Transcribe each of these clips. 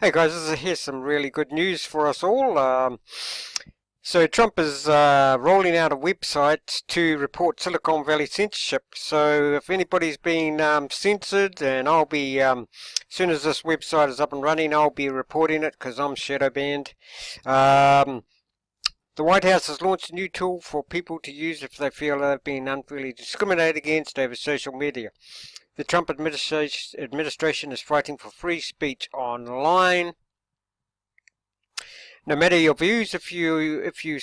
Hey guys, here's some really good news for us all. So Trump is rolling out a website to report Silicon Valley censorship. So if anybody's been censored, and I'll be, as soon as this website is up and running, I'll be reporting it because I'm shadow banned. The White House has launched a new tool for people to use if they feel they've been unfairly discriminated against over social media. The Trump administration is fighting for free speech online. No matter your views, if you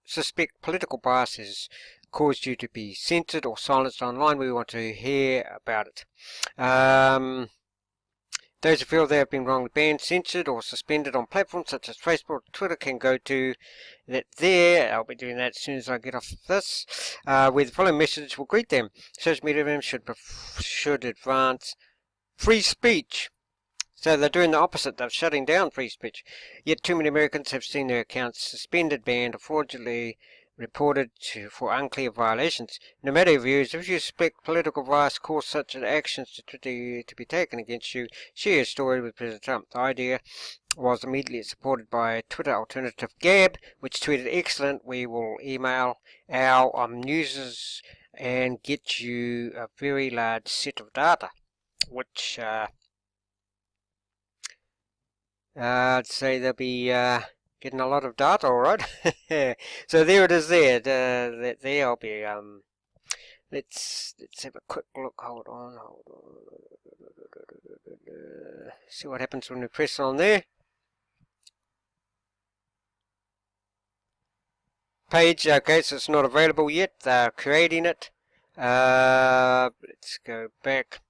suspect political bias has caused you to be censored or silenced online, we want to hear about it. Those who feel they have been wrongly banned, censored, or suspended on platforms such as Facebook or Twitter can go to that there. I'll be doing that as soon as I get off this. Where the following message will greet them. Social media should advance free speech. So they're doing the opposite. They're shutting down free speech. Yet too many Americans have seen their accounts suspended, banned, or fraudulently reported for unclear violations. No matter your views, if you suspect political bias caused such actions to be taken against you, share your story with President Trump. The idea was immediately supported by Twitter alternative Gab, which tweeted, "Excellent, we will email our users and get you a very large set of data," which I'd say they'll be getting a lot of data, all right. So there it is. There I'll be. Let's have a quick look. Hold on. See what happens when we press on there. Page. Okay, so it's not available yet. They're creating it. Let's go back.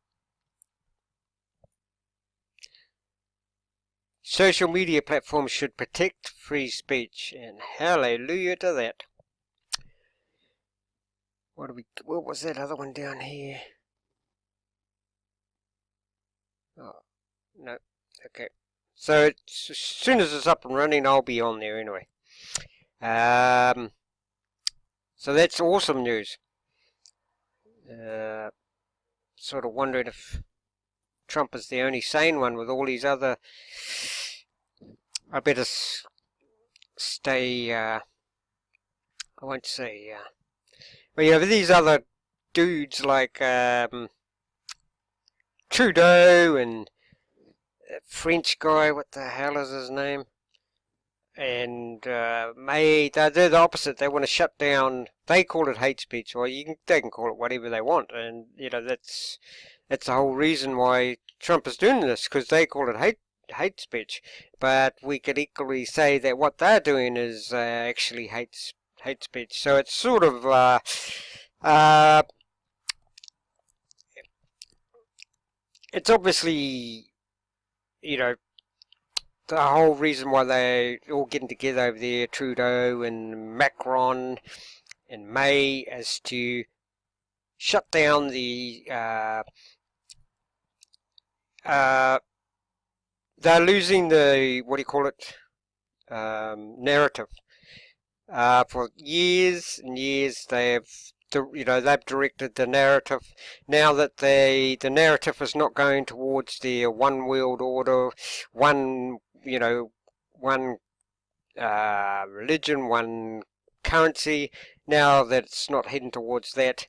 Social media platforms should protect free speech, and hallelujah to that. What was that other one down here? Oh, no. Okay. So as soon as it's up and running, I'll be on there anyway. So that's awesome news. Sort of wondering if Trump is the only sane one with all these other. I better stay. I won't say. But you know, these other dudes like Trudeau and that French guy. What the hell is his name? And May. They're the opposite. They want to shut down. They call it hate speech, or they can call it whatever they want. And you know that's the whole reason why Trump is doing this, because they call it hate speech. But we could equally say that what they're doing is actually hate speech. So it's sort of it's obviously, you know, the whole reason why they're all getting together over there, Trudeau and Macron and May, as to shut down the they're losing the, what do you call it, narrative. For years and years they've directed the narrative. Now that the narrative is not going towards the one world order, one religion, one currency. Now that it's not heading towards that,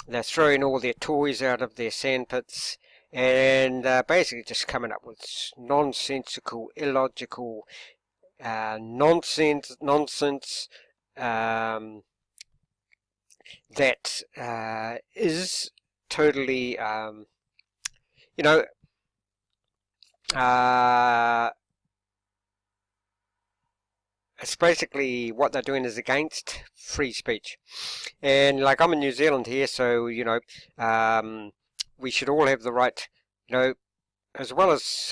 they're throwing all their toys out of their sandpits and basically just coming up with nonsensical, illogical nonsense that is totally it's basically what they're doing is against free speech. And like, I'm in New Zealand here, so we should all have the right, as well as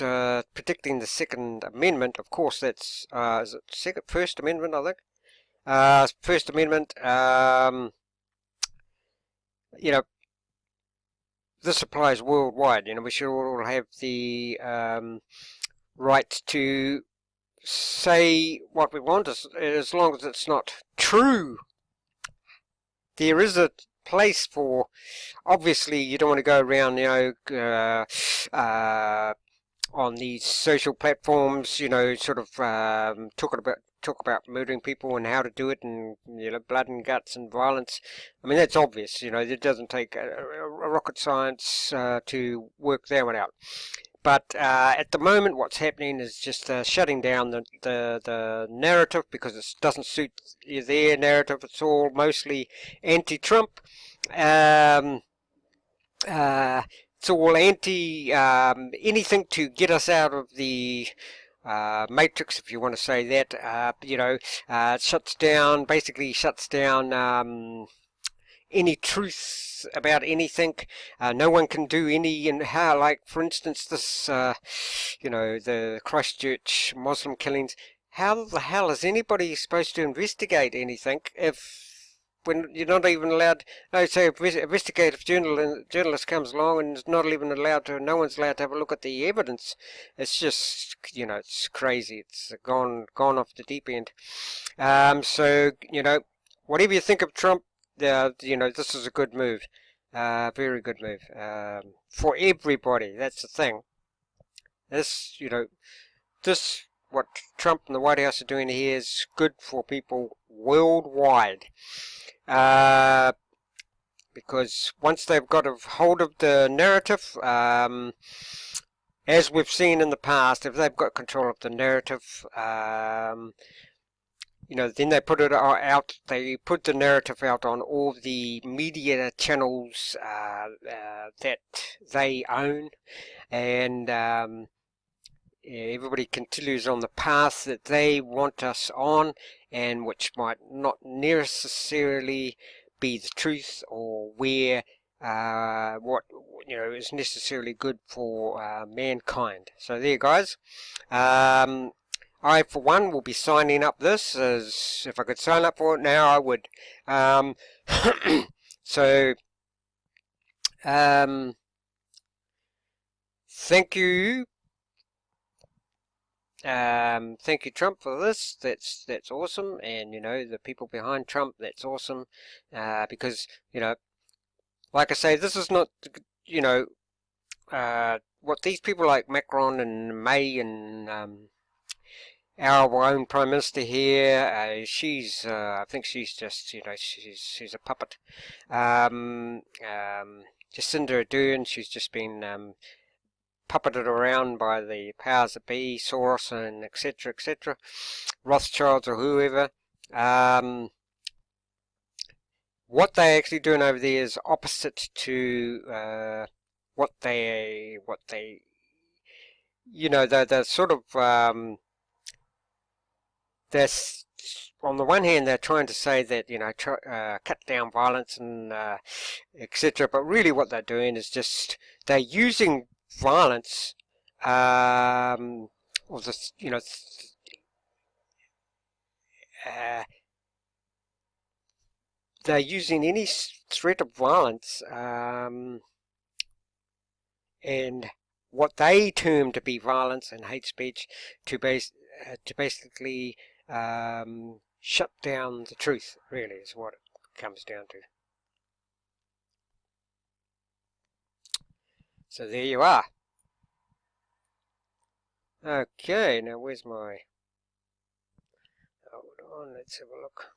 protecting the Second Amendment. Of course, that's is it First Amendment, I think. First Amendment. This applies worldwide. We should all have the right to say what we want, as long as it's not true. There is a place for, obviously you don't want to go around on these social platforms, you know, sort of talk about murdering people and how to do it, and you know, blood and guts and violence. I mean, that's obvious. You know, it doesn't take a rocket science to work that one out. But at the moment, what's happening is just shutting down the narrative, because it doesn't suit their narrative. It's all mostly anti-Trump. Um, it's all anti anything to get us out of the matrix, if you want to say that. You know, it basically shuts down any truth about anything. No one can do any, and how, like for instance, this, you know, the Christchurch Muslim killings. How the hell is anybody supposed to investigate anything when you're not even allowed? No, say investigative journalist comes along and is not even allowed to. No one's allowed to have a look at the evidence. It's just, you know, it's crazy. It's gone off the deep end. So you know, whatever you think of Trump, you know, this is a good move, very good move for everybody. That's the thing. This, you know, what Trump and the White House are doing here is good for people worldwide, because once they've got a hold of the narrative, as we've seen in the past, if they've got control of the narrative, you know, then they put it out. They put the narrative out on all the media channels that they own, and everybody continues on the path that they want us on, and which might not necessarily be the truth, or where what, you know, is necessarily good for mankind. So there, guys. I, for one, will be signing up this, as if I could sign up for it now, I would. So, thank you. Thank you, Trump, for this. That's awesome, and you know, the people behind Trump, that's awesome, because, you know, like I say, this is not, you know, what these people like Macron and May and our own Prime Minister here, she's, I think she's just, you know, she's a puppet. Jacinda Ardern, she's just been puppeted around by the powers that be, Soros and etc., Rothschilds or whoever. What they're actually doing over there is opposite to what they, you know, they're sort of, That's, on the one hand, they're trying to say that, you know, cut down violence and etc. But really, what they're doing is just they're using violence, or this, you know, they're using any threat of violence, and what they term to be violence and hate speech to basically shut down the truth, really, is what it comes down to. So there you are. Okay, now where's my... Hold on, let's have a look.